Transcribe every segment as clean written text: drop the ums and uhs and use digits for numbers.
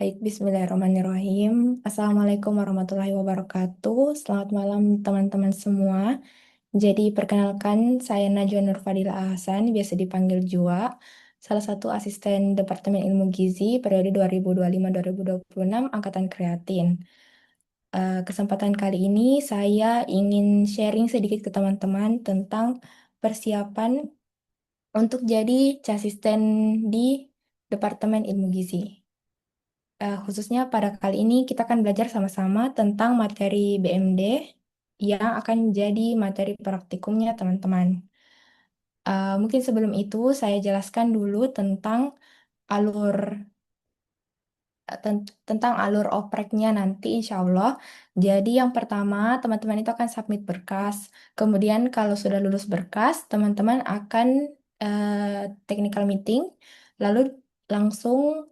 Baik, Bismillahirrahmanirrahim. Assalamualaikum warahmatullahi wabarakatuh. Selamat malam teman-teman semua. Jadi perkenalkan, saya Najwa Nurfadila Ahsan, biasa dipanggil Jua, salah satu asisten Departemen Ilmu Gizi periode 2025-2026 Angkatan Kreatin. Kesempatan kali ini saya ingin sharing sedikit ke teman-teman tentang persiapan untuk jadi asisten di Departemen Ilmu Gizi. Khususnya pada kali ini kita akan belajar sama-sama tentang materi BMD yang akan jadi materi praktikumnya teman-teman. Mungkin sebelum itu saya jelaskan dulu tentang alur tentang alur opreknya nanti insya Allah. Jadi yang pertama teman-teman itu akan submit berkas. Kemudian kalau sudah lulus berkas, teman-teman akan technical meeting, lalu langsung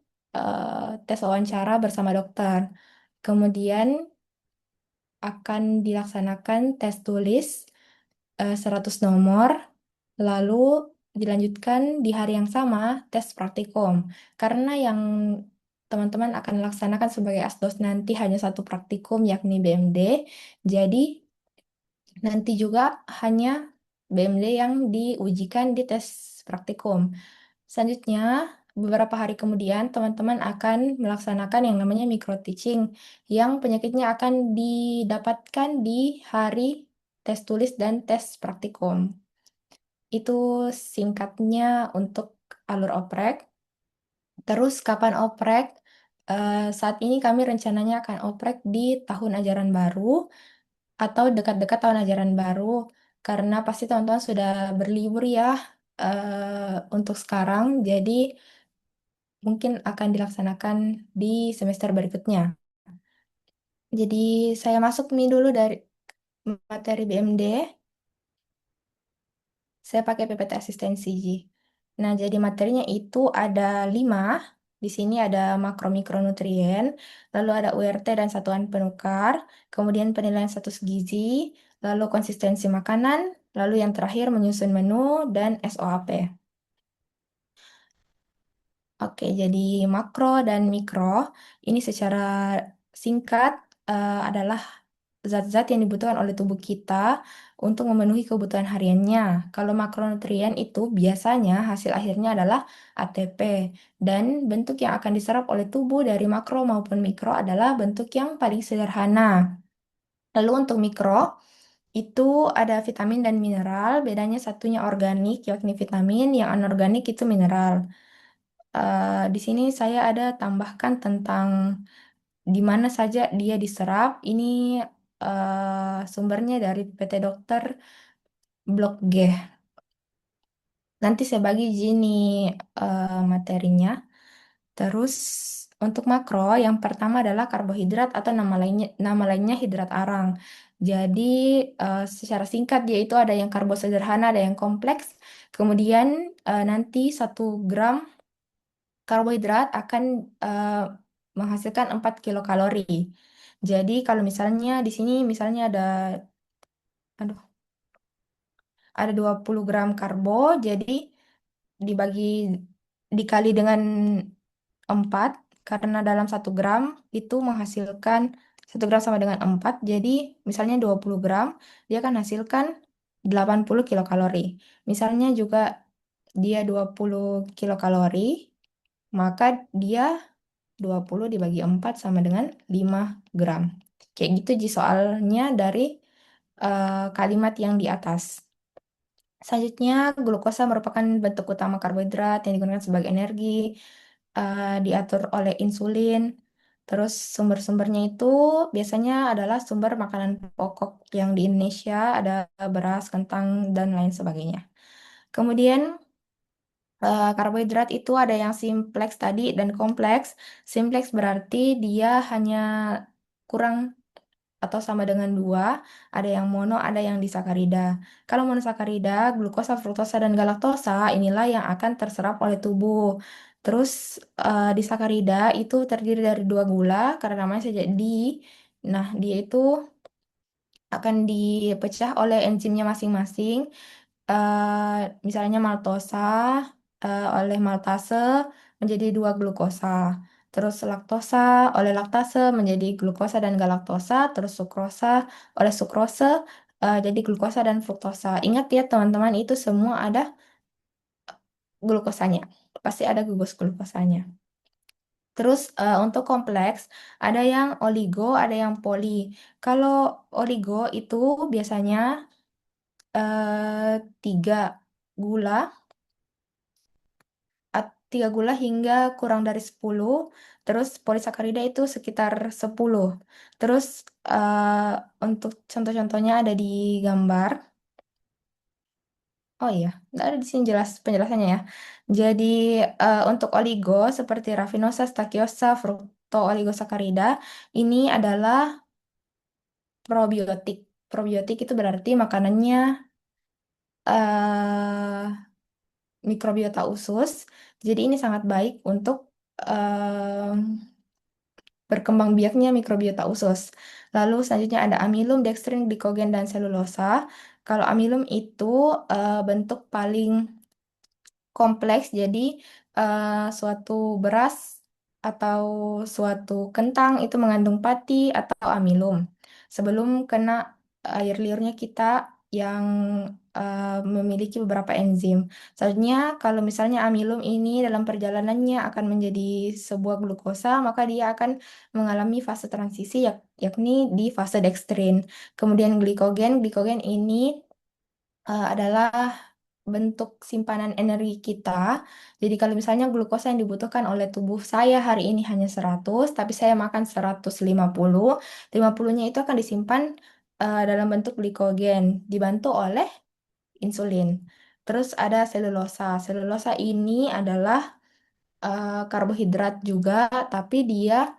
tes wawancara bersama dokter. Kemudian akan dilaksanakan tes tulis 100 nomor, lalu dilanjutkan di hari yang sama tes praktikum. Karena yang teman-teman akan laksanakan sebagai asdos nanti hanya satu praktikum yakni BMD, jadi nanti juga hanya BMD yang diujikan di tes praktikum. Selanjutnya, beberapa hari kemudian, teman-teman akan melaksanakan yang namanya micro teaching, yang penyakitnya akan didapatkan di hari tes tulis dan tes praktikum. Itu singkatnya untuk alur oprek. Terus, kapan oprek? Saat ini kami rencananya akan oprek di tahun ajaran baru atau dekat-dekat tahun ajaran baru, karena pasti teman-teman sudah berlibur ya untuk sekarang. Jadi, mungkin akan dilaksanakan di semester berikutnya. Jadi saya masuk nih dulu dari materi BMD, saya pakai PPT asistensi. Nah, jadi materinya itu ada 5. Di sini ada makro-mikronutrien, lalu ada URT dan satuan penukar, kemudian penilaian status gizi, lalu konsistensi makanan, lalu yang terakhir menyusun menu dan SOAP. Oke, jadi makro dan mikro ini secara singkat adalah zat-zat yang dibutuhkan oleh tubuh kita untuk memenuhi kebutuhan hariannya. Kalau makronutrien itu biasanya hasil akhirnya adalah ATP dan bentuk yang akan diserap oleh tubuh dari makro maupun mikro adalah bentuk yang paling sederhana. Lalu untuk mikro itu ada vitamin dan mineral, bedanya satunya organik yakni vitamin, yang anorganik itu mineral. Di sini saya ada tambahkan tentang di mana saja dia diserap. Ini sumbernya dari PT Dokter Blok G. Nanti saya bagi gini materinya. Terus untuk makro, yang pertama adalah karbohidrat atau nama lainnya hidrat arang. Jadi secara singkat dia itu ada yang karbo sederhana, ada yang kompleks. Kemudian nanti 1 gram karbohidrat akan eh, menghasilkan 4 kilokalori. Jadi kalau misalnya di sini misalnya aduh, ada 20 gram karbo, jadi dibagi dikali dengan 4 karena dalam 1 gram itu menghasilkan 1 gram sama dengan 4. Jadi misalnya 20 gram dia akan hasilkan 80 kilokalori. Misalnya juga dia 20 kilokalori, maka dia 20 dibagi 4 sama dengan 5 gram. Kayak gitu Ji soalnya dari kalimat yang di atas. Selanjutnya, glukosa merupakan bentuk utama karbohidrat yang digunakan sebagai energi, diatur oleh insulin. Terus sumber-sumbernya itu biasanya adalah sumber makanan pokok yang di Indonesia, ada beras, kentang, dan lain sebagainya. Kemudian karbohidrat itu ada yang simpleks tadi dan kompleks. Simpleks berarti dia hanya kurang atau sama dengan 2, ada yang mono, ada yang disakarida. Kalau monosakarida, glukosa, fruktosa, dan galaktosa inilah yang akan terserap oleh tubuh. Terus disakarida itu terdiri dari 2 gula karena namanya saja di. Nah, dia itu akan dipecah oleh enzimnya masing-masing. Misalnya maltosa oleh maltase menjadi 2 glukosa. terus laktosa oleh laktase menjadi glukosa dan galaktosa, terus sukrosa oleh sukrose jadi glukosa dan fruktosa. Ingat ya teman-teman, itu semua ada glukosanya. Pasti ada gugus glukosanya. Terus untuk kompleks ada yang oligo, ada yang poli. Kalau oligo itu biasanya tiga gula, tiga gula hingga kurang dari 10. Terus polisakarida itu sekitar 10. Terus untuk contoh-contohnya ada di gambar. Oh iya, nggak ada di sini jelas penjelasannya ya. Jadi untuk oligo seperti rafinosa, stakiosa, fruktooligosakarida ini adalah probiotik. Probiotik itu berarti makanannya eh mikrobiota usus. Jadi ini sangat baik untuk berkembang biaknya mikrobiota usus. Lalu selanjutnya ada amilum, dextrin, glikogen, dan selulosa. Kalau amilum itu bentuk paling kompleks, jadi suatu beras atau suatu kentang itu mengandung pati atau amilum. Sebelum kena air liurnya kita yang memiliki beberapa enzim. Selanjutnya, kalau misalnya amilum ini dalam perjalanannya akan menjadi sebuah glukosa, maka dia akan mengalami fase transisi yakni di fase dekstrin. Kemudian glikogen, glikogen ini adalah bentuk simpanan energi kita. Jadi kalau misalnya glukosa yang dibutuhkan oleh tubuh saya hari ini hanya 100, tapi saya makan 150, 50-nya itu akan disimpan dalam bentuk glikogen, dibantu oleh insulin. Terus ada selulosa. Selulosa ini adalah karbohidrat juga, tapi dia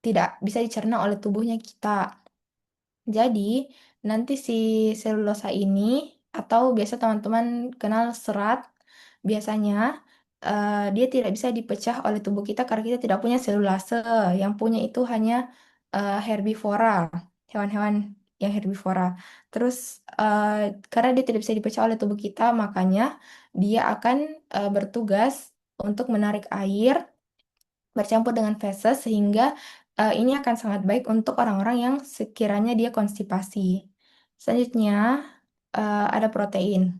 tidak bisa dicerna oleh tubuhnya kita. Jadi, nanti si selulosa ini, atau biasa teman-teman kenal serat, biasanya dia tidak bisa dipecah oleh tubuh kita karena kita tidak punya selulase. Yang punya itu hanya herbivora, hewan-hewan yang herbivora. Terus, eh, karena dia tidak bisa dipecah oleh tubuh kita, makanya dia akan bertugas untuk menarik air bercampur dengan feses sehingga ini akan sangat baik untuk orang-orang yang sekiranya dia konstipasi. Selanjutnya ada protein.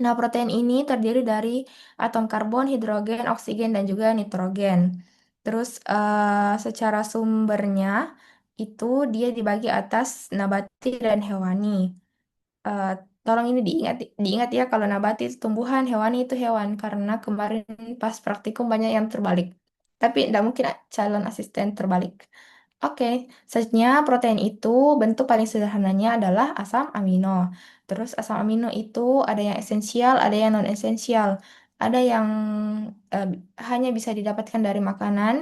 Nah, protein ini terdiri dari atom karbon, hidrogen, oksigen, dan juga nitrogen. Terus secara sumbernya itu dia dibagi atas nabati dan hewani. Eh, Tolong ini diingat, diingat ya kalau nabati itu tumbuhan, hewani itu hewan karena kemarin pas praktikum banyak yang terbalik. Tapi tidak mungkin calon asisten terbalik. Oke, selanjutnya protein itu bentuk paling sederhananya adalah asam amino. Terus asam amino itu ada yang esensial, ada yang non esensial. Ada yang eh, hanya bisa didapatkan dari makanan.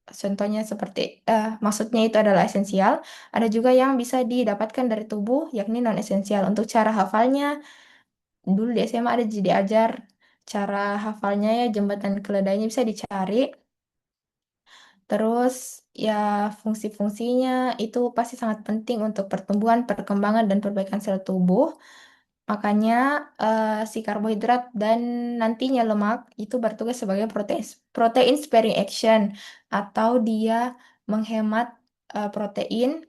Contohnya seperti maksudnya itu adalah esensial. Ada juga yang bisa didapatkan dari tubuh, yakni non esensial. Untuk cara hafalnya, dulu di SMA ada jadi ajar cara hafalnya ya jembatan keledainya bisa dicari. Terus ya fungsi-fungsinya itu pasti sangat penting untuk pertumbuhan, perkembangan, dan perbaikan sel tubuh. Makanya si karbohidrat dan nantinya lemak itu bertugas sebagai protein sparing action atau dia menghemat protein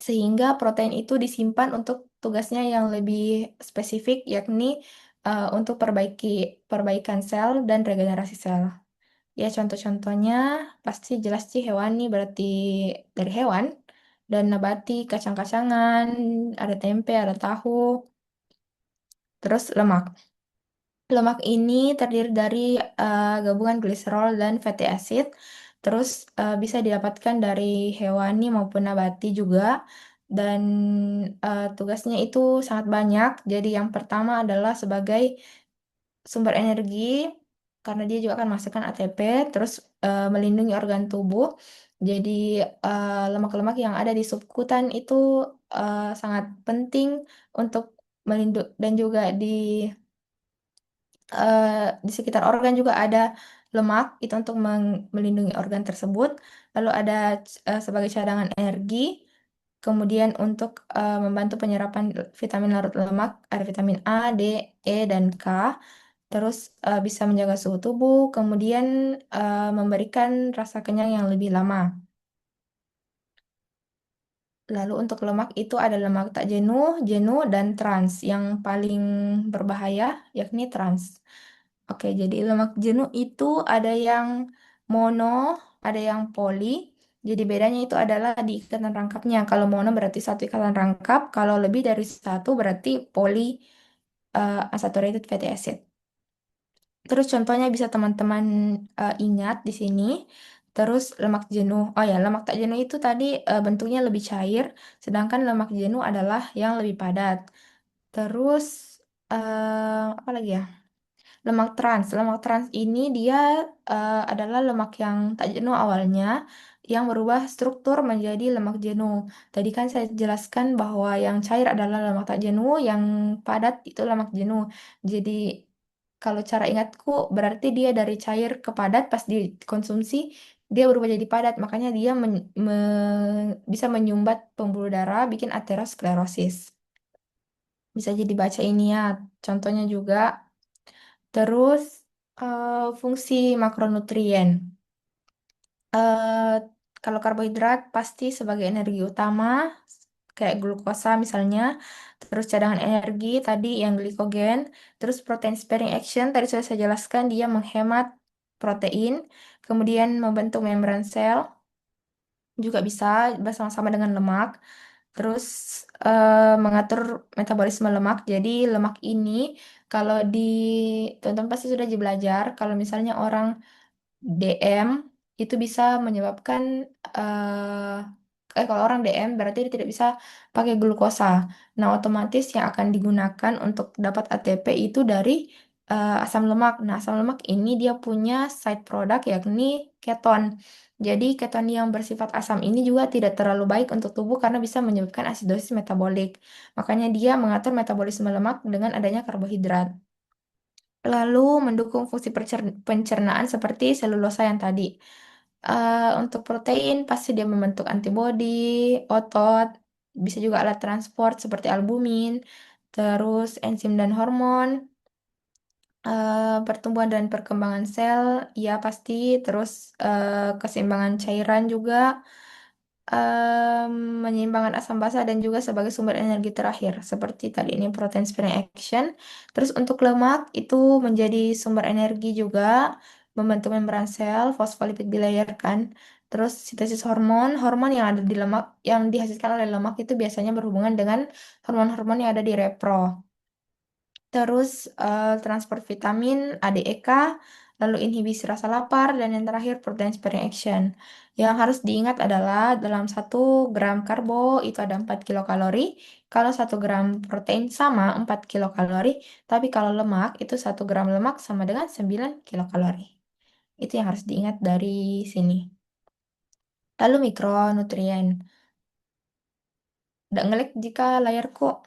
sehingga protein itu disimpan untuk tugasnya yang lebih spesifik yakni untuk perbaikan sel dan regenerasi sel. Ya contoh-contohnya pasti jelas sih hewani berarti dari hewan dan nabati kacang-kacangan, ada tempe, ada tahu, terus lemak. Lemak ini terdiri dari gabungan gliserol dan fatty acid. Terus bisa didapatkan dari hewani maupun nabati juga. Dan tugasnya itu sangat banyak. Jadi yang pertama adalah sebagai sumber energi karena dia juga akan menghasilkan ATP. Terus melindungi organ tubuh. Jadi lemak-lemak yang ada di subkutan itu sangat penting untuk melindungi dan juga eh, di sekitar organ juga ada lemak itu untuk melindungi organ tersebut. Lalu ada sebagai cadangan energi. Kemudian untuk membantu penyerapan vitamin larut lemak ada vitamin A, D, E, dan K. terus bisa menjaga suhu tubuh, kemudian memberikan rasa kenyang yang lebih lama. Lalu untuk lemak itu ada lemak tak jenuh, jenuh, dan trans. Yang paling berbahaya yakni trans. Oke, jadi lemak jenuh itu ada yang mono, ada yang poli. Jadi bedanya itu adalah di ikatan rangkapnya. Kalau mono berarti satu ikatan rangkap, kalau lebih dari satu berarti poli unsaturated fatty acid. Terus contohnya bisa teman-teman ingat di sini. Terus lemak jenuh. Oh ya, lemak tak jenuh itu tadi bentuknya lebih cair, sedangkan lemak jenuh adalah yang lebih padat. Terus apa lagi ya? Lemak trans. Lemak trans ini dia adalah lemak yang tak jenuh awalnya, yang berubah struktur menjadi lemak jenuh. Tadi kan saya jelaskan bahwa yang cair adalah lemak tak jenuh, yang padat itu lemak jenuh. Jadi kalau cara ingatku berarti dia dari cair ke padat pas dikonsumsi dia berubah jadi padat, makanya dia bisa menyumbat pembuluh darah, bikin aterosklerosis. Bisa jadi baca ini ya, contohnya juga. Terus fungsi makronutrien. Eh, Kalau karbohidrat pasti sebagai energi utama, kayak glukosa misalnya. Terus cadangan energi tadi yang glikogen. Terus protein sparing action tadi sudah saya jelaskan dia menghemat protein, kemudian membentuk membran sel, juga bisa bersama-sama dengan lemak. Terus mengatur metabolisme lemak. Jadi lemak ini kalau di teman-teman pasti sudah belajar kalau misalnya orang DM itu bisa menyebabkan kalau orang DM berarti dia tidak bisa pakai glukosa. Nah, otomatis yang akan digunakan untuk dapat ATP itu dari asam lemak. Nah, asam lemak ini dia punya side product yakni keton. Jadi keton yang bersifat asam ini juga tidak terlalu baik untuk tubuh karena bisa menyebabkan asidosis metabolik. Makanya dia mengatur metabolisme lemak dengan adanya karbohidrat. Lalu mendukung fungsi pencernaan seperti selulosa yang tadi. Untuk protein pasti dia membentuk antibodi, otot, bisa juga alat transport seperti albumin, terus enzim dan hormon, pertumbuhan dan perkembangan sel, ya pasti, terus keseimbangan cairan juga, em, menyeimbangkan asam basa dan juga sebagai sumber energi terakhir seperti tadi ini protein sparing action. Terus untuk lemak itu menjadi sumber energi juga, membentuk membran sel, fosfolipid bilayer kan. Terus sintesis hormon, hormon yang ada di lemak yang dihasilkan oleh lemak itu biasanya berhubungan dengan hormon-hormon yang ada di repro. Terus transport vitamin ADEK, lalu inhibisi rasa lapar, dan yang terakhir protein sparing action. Yang harus diingat adalah dalam 1 gram karbo itu ada 4 kilokalori, kalau 1 gram protein sama 4 kilokalori, tapi kalau lemak itu 1 gram lemak sama dengan 9 kilokalori. Itu yang harus diingat dari sini. Lalu mikronutrien. Nggak ngelek jika layarku.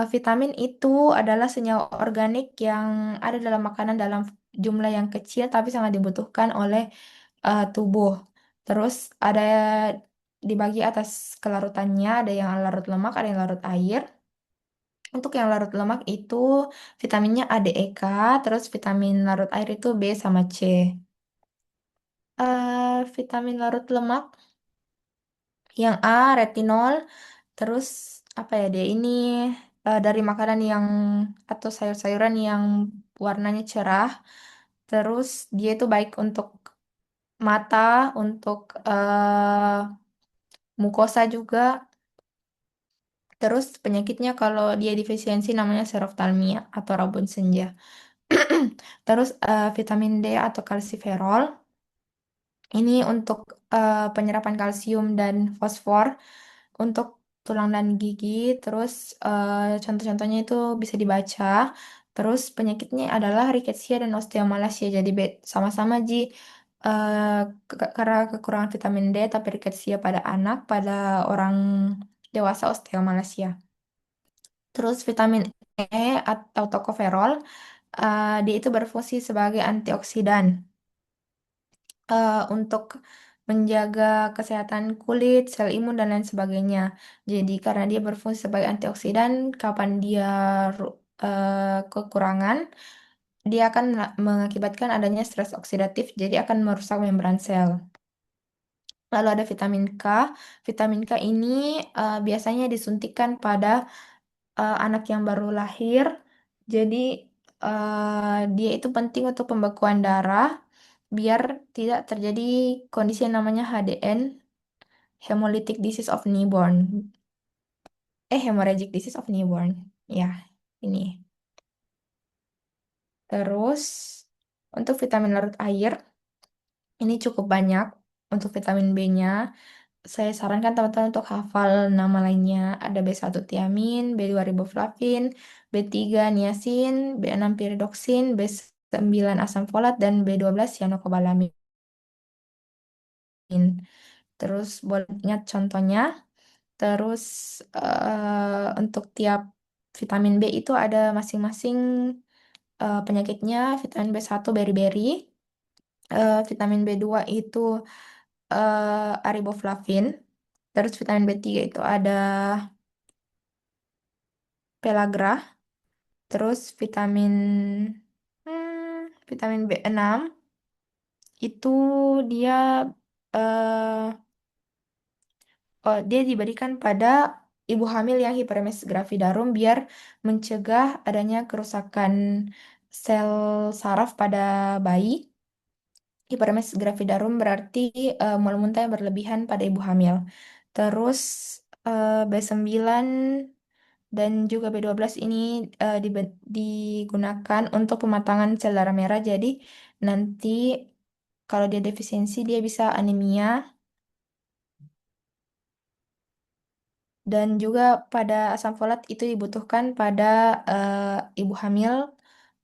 Vitamin itu adalah senyawa organik yang ada dalam makanan dalam jumlah yang kecil tapi sangat dibutuhkan oleh tubuh. Terus ada dibagi atas kelarutannya, ada yang larut lemak, ada yang larut air. Untuk yang larut lemak itu vitaminnya A, D, E, K, terus vitamin larut air itu B sama C. Vitamin larut lemak yang A, retinol, terus apa ya dia ini dari makanan yang atau sayur-sayuran yang warnanya cerah. Terus dia itu baik untuk mata, untuk mukosa juga. Terus penyakitnya kalau dia defisiensi namanya seroftalmia atau rabun senja. Terus vitamin D atau kalsiferol ini untuk penyerapan kalsium dan fosfor untuk tulang dan gigi. Terus contoh-contohnya itu bisa dibaca. Terus penyakitnya adalah rickettsia dan osteomalacia. Jadi sama-sama Ji eh, karena kekurangan vitamin D tapi rickettsia pada anak, pada orang dewasa osteomalacia. Terus vitamin E atau tokoferol dia itu berfungsi sebagai antioksidan untuk menjaga kesehatan kulit, sel imun, dan lain sebagainya. Jadi karena dia berfungsi sebagai antioksidan, kapan dia kekurangan, dia akan mengakibatkan adanya stres oksidatif, jadi akan merusak membran sel. Lalu ada vitamin K. Vitamin K ini biasanya disuntikan pada anak yang baru lahir. Jadi dia itu penting untuk pembekuan darah biar tidak terjadi kondisi yang namanya HDN, Hemolytic Disease of Newborn. Hemorrhagic Disease of Newborn. Ya, ini. Terus untuk vitamin larut air ini cukup banyak. Untuk vitamin B-nya, saya sarankan teman-teman untuk hafal nama lainnya. Ada B1 tiamin, B2 riboflavin, B3 niacin, B6 piridoksin, B9 asam folat, dan B12 cyanocobalamin. Terus boleh ingat contohnya. Terus untuk tiap vitamin B itu ada masing-masing penyakitnya. Vitamin B1 beri-beri, vitamin B2 itu ariboflavin. Terus vitamin B3 itu ada pellagra. Terus vitamin B6 itu dia dia diberikan pada ibu hamil yang hiperemesis gravidarum biar mencegah adanya kerusakan sel saraf pada bayi. Hiperemesis gravidarum berarti mual muntah yang berlebihan pada ibu hamil. Terus B9 dan juga B12 ini digunakan untuk pematangan sel darah merah. Jadi nanti kalau dia defisiensi dia bisa anemia. Dan juga pada asam folat itu dibutuhkan pada ibu hamil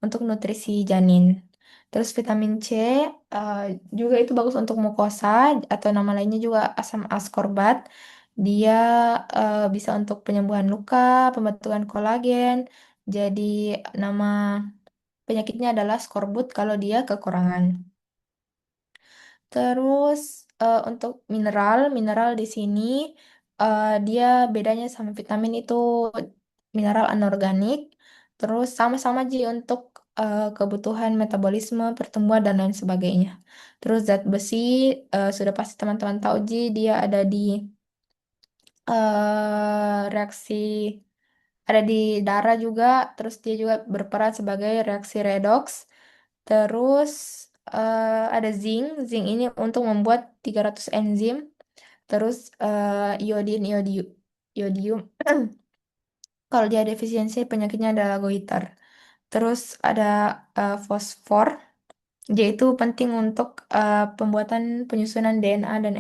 untuk nutrisi janin. Terus vitamin C eh, juga itu bagus untuk mukosa atau nama lainnya juga asam ascorbat. Dia bisa untuk penyembuhan luka, pembentukan kolagen. Jadi nama penyakitnya adalah skorbut kalau dia kekurangan. Terus untuk mineral di sini dia bedanya sama vitamin itu mineral anorganik. Terus sama-sama Ji untuk kebutuhan metabolisme, pertumbuhan dan lain sebagainya. Terus zat besi sudah pasti teman-teman tahu Ji, dia reaksi ada di darah juga. Terus dia juga berperan sebagai reaksi redox. Terus ada zinc. Zinc ini untuk membuat 300 enzim. Terus iodium. Kalau dia defisiensi penyakitnya adalah goiter. Terus ada fosfor. Yaitu penting untuk pembuatan penyusunan DNA dan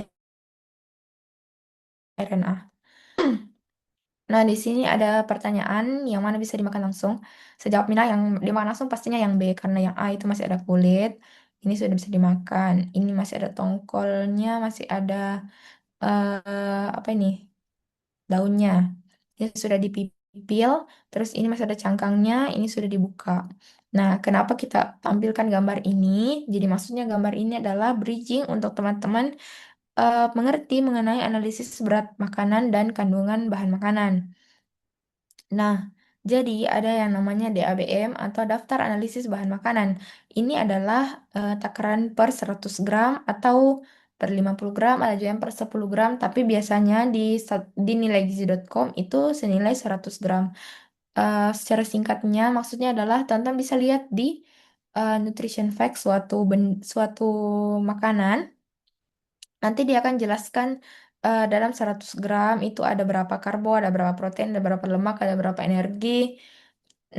RNA. Nah, di sini ada pertanyaan yang mana bisa dimakan langsung. Sejawab Mina yang dimakan langsung pastinya yang B karena yang A itu masih ada kulit. Ini sudah bisa dimakan. Ini masih ada tongkolnya, masih ada apa ini? Daunnya. Ini sudah dipipil, terus ini masih ada cangkangnya, ini sudah dibuka. Nah, kenapa kita tampilkan gambar ini? Jadi maksudnya gambar ini adalah bridging untuk teman-teman mengerti mengenai analisis berat makanan dan kandungan bahan makanan. Nah, jadi ada yang namanya DABM atau Daftar Analisis Bahan Makanan. Ini adalah takaran per 100 gram atau per 50 gram, ada juga yang per 10 gram, tapi biasanya di nilaigizi.com itu senilai 100 gram. Secara singkatnya, maksudnya adalah teman-teman bisa lihat di nutrition fact suatu makanan. Nanti dia akan jelaskan dalam 100 gram itu ada berapa karbo, ada berapa protein, ada berapa lemak, ada berapa energi.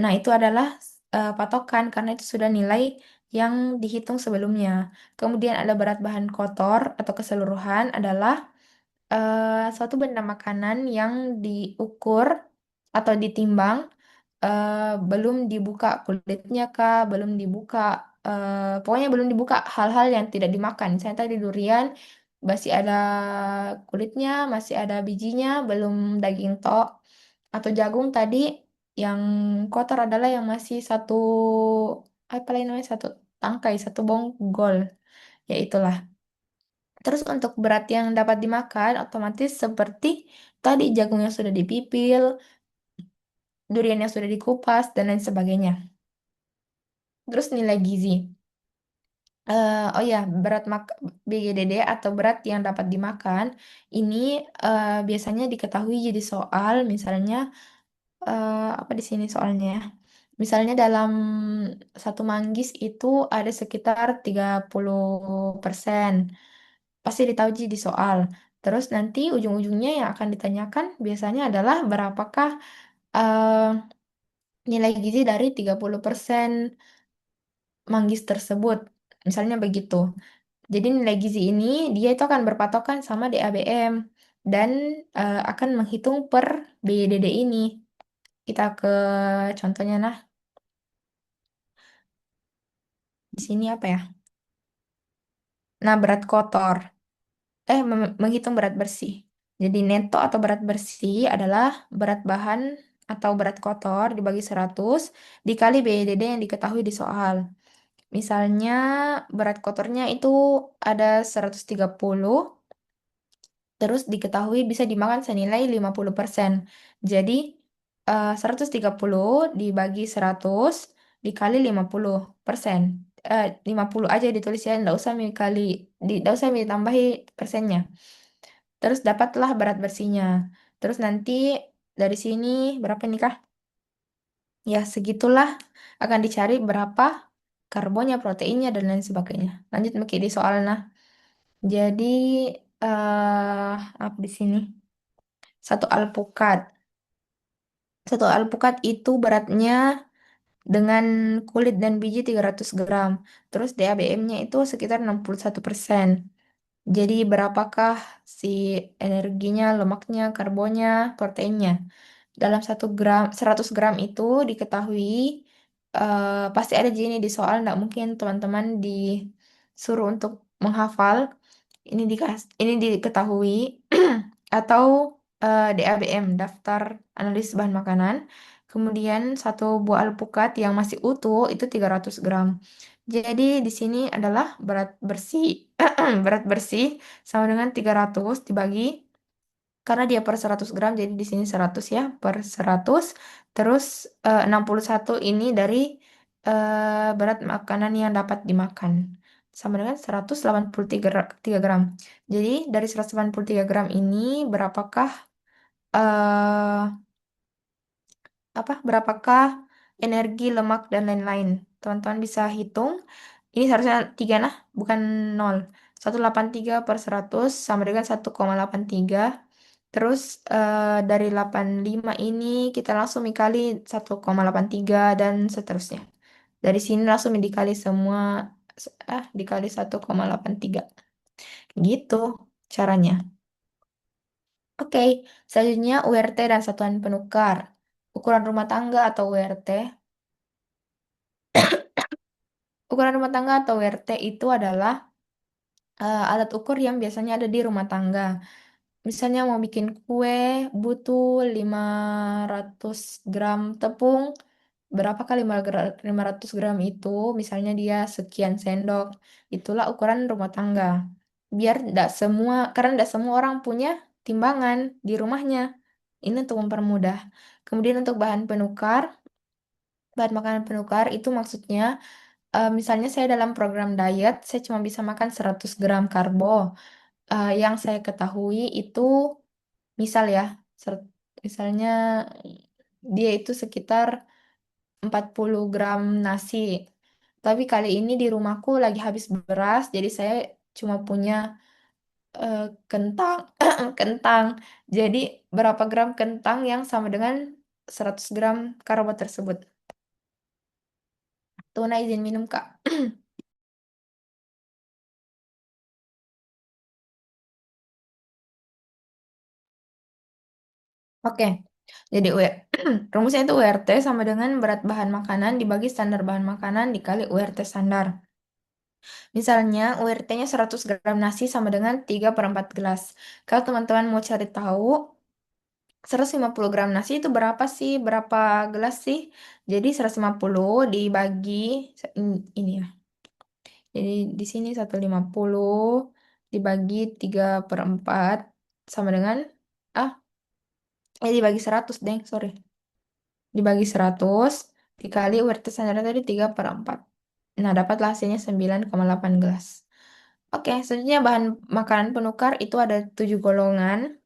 Nah, itu adalah patokan karena itu sudah nilai yang dihitung sebelumnya. Kemudian ada berat bahan kotor atau keseluruhan adalah suatu benda makanan yang diukur atau ditimbang eh, belum dibuka kulitnya kah, belum dibuka pokoknya belum dibuka hal-hal yang tidak dimakan. Misalnya tadi durian masih ada kulitnya, masih ada bijinya, belum daging tok. Atau jagung tadi yang kotor adalah yang masih satu apa lagi namanya satu tangkai, satu bonggol, ya itulah. Terus untuk berat yang dapat dimakan otomatis seperti tadi jagung yang sudah dipipil, durian yang sudah dikupas, dan lain sebagainya. Terus nilai gizi. Oh ya, BGDD atau berat yang dapat dimakan ini biasanya diketahui jadi soal, misalnya apa di sini soalnya ya. Misalnya dalam satu manggis itu ada sekitar 30%. Pasti ditahu di soal. Terus nanti ujung-ujungnya yang akan ditanyakan biasanya adalah berapakah eh, nilai gizi dari 30% manggis tersebut. Misalnya begitu. Jadi nilai gizi ini dia itu akan berpatokan sama DABM dan akan menghitung per BDD ini. Kita ke contohnya nah, di sini apa ya? Nah, berat kotor. Menghitung berat bersih. Jadi neto atau berat bersih adalah berat bahan atau berat kotor dibagi 100 dikali BDD yang diketahui di soal. Misalnya berat kotornya itu ada 130, terus diketahui bisa dimakan senilai 50%. Jadi 130 dibagi 100 dikali 50%. 50 aja ditulis ya, nggak usah nggak usah ditambahi persennya. Terus dapatlah berat bersihnya. Terus nanti dari sini berapa nih Kak? Ya segitulah akan dicari berapa karbonnya, proteinnya, dan lain sebagainya. Lanjut Miki di soal nah. Jadi apa di sini? Satu alpukat. Satu alpukat itu beratnya dengan kulit dan biji 300 gram. Terus DABM-nya itu sekitar 61%. Jadi berapakah si energinya, lemaknya, karbonnya, proteinnya? Dalam 1 gram, 100 gram itu diketahui pasti ada di ini di soal, nggak mungkin teman-teman disuruh untuk menghafal. Ini diketahui atau DABM, daftar analis bahan makanan. Kemudian satu buah alpukat yang masih utuh itu 300 gram. Jadi di sini adalah berat bersih. Berat bersih sama dengan 300 dibagi karena dia per 100 gram, jadi di sini 100 ya, per 100. Terus 61 ini dari berat makanan yang dapat dimakan. Sama dengan 183 gram. Jadi dari 183 gram ini berapakah eh berapakah energi, lemak, dan lain-lain. Teman-teman bisa hitung. Ini seharusnya 3 nah, bukan 0. 183/100 sama dengan 1,83. Terus dari 85 ini kita langsung dikali 1,83 dan seterusnya. Dari sini langsung dikali semua, dikali 1,83. Gitu caranya. Oke, selanjutnya URT dan satuan penukar. Ukuran rumah tangga atau URT. Ukuran rumah tangga atau URT itu adalah alat ukur yang biasanya ada di rumah tangga. Misalnya mau bikin kue, butuh 500 gram tepung. Berapa kali 500 gram itu? Misalnya dia sekian sendok. Itulah ukuran rumah tangga. Biar tidak semua, karena tidak semua orang punya timbangan di rumahnya. Ini untuk mempermudah. Kemudian untuk bahan makanan penukar itu maksudnya misalnya saya dalam program diet, saya cuma bisa makan 100 gram karbo. Yang saya ketahui itu misal ya, ser- misalnya dia itu sekitar 40 gram nasi. Tapi kali ini di rumahku lagi habis beras, jadi saya cuma punya kentang, kentang. Jadi berapa gram kentang yang sama dengan 100 gram karbo tersebut. Tuna izin minum, Kak. Oke. Jadi rumusnya itu URT sama dengan berat bahan makanan dibagi standar bahan makanan dikali URT standar. Misalnya URT-nya 100 gram nasi sama dengan 3/4 gelas. Kalau teman-teman mau cari tahu 150 gram nasi itu berapa sih? Berapa gelas sih? Jadi 150 dibagi ini ya. Jadi di sini 150 dibagi 3/4 sama dengan ah dibagi 100 deng, sorry. dibagi 100 dikali URT standar tadi 3/4. Nah, dapatlah hasilnya 9,8 gelas. Oke, selanjutnya bahan makanan penukar itu ada 7 golongan.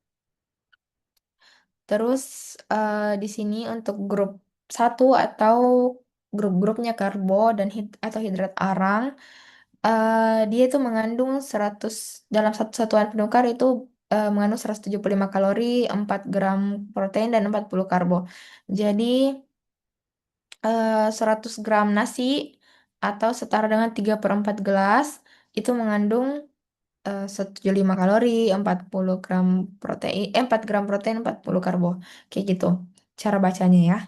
Terus di sini untuk grup satu atau grup-grupnya karbo dan atau hidrat arang, dia itu mengandung 100 dalam satu satuan penukar itu mengandung 175 kalori, 4 gram protein dan 40 karbo. Jadi 100 gram nasi atau setara dengan 3/4 gelas itu mengandung 175 kalori, 40 gram protein, 4 gram protein, 40 karbo. Kayak gitu cara bacanya ya.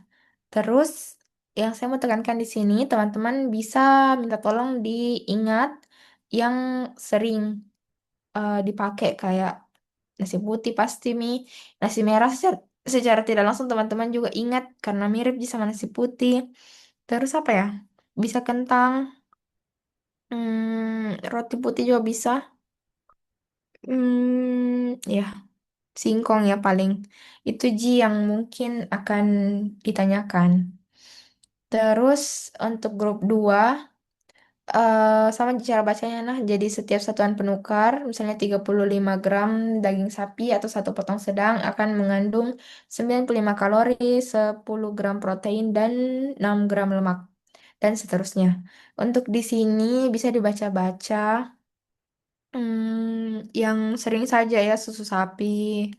Terus yang saya mau tekankan di sini, teman-teman bisa minta tolong diingat yang sering dipakai kayak nasi putih pasti mie, nasi merah secara tidak langsung teman-teman juga ingat karena mirip sama nasi putih. Terus apa ya? Bisa kentang, roti putih juga bisa. Ya, singkong ya paling. Itu Ji yang mungkin akan ditanyakan. Terus untuk grup 2 sama cara bacanya nah. Jadi setiap satuan penukar, misalnya 35 gram daging sapi atau satu potong sedang akan mengandung 95 kalori, 10 gram protein, dan 6 gram lemak. Dan seterusnya. Untuk di sini bisa dibaca-baca yang sering saja ya susu sapi,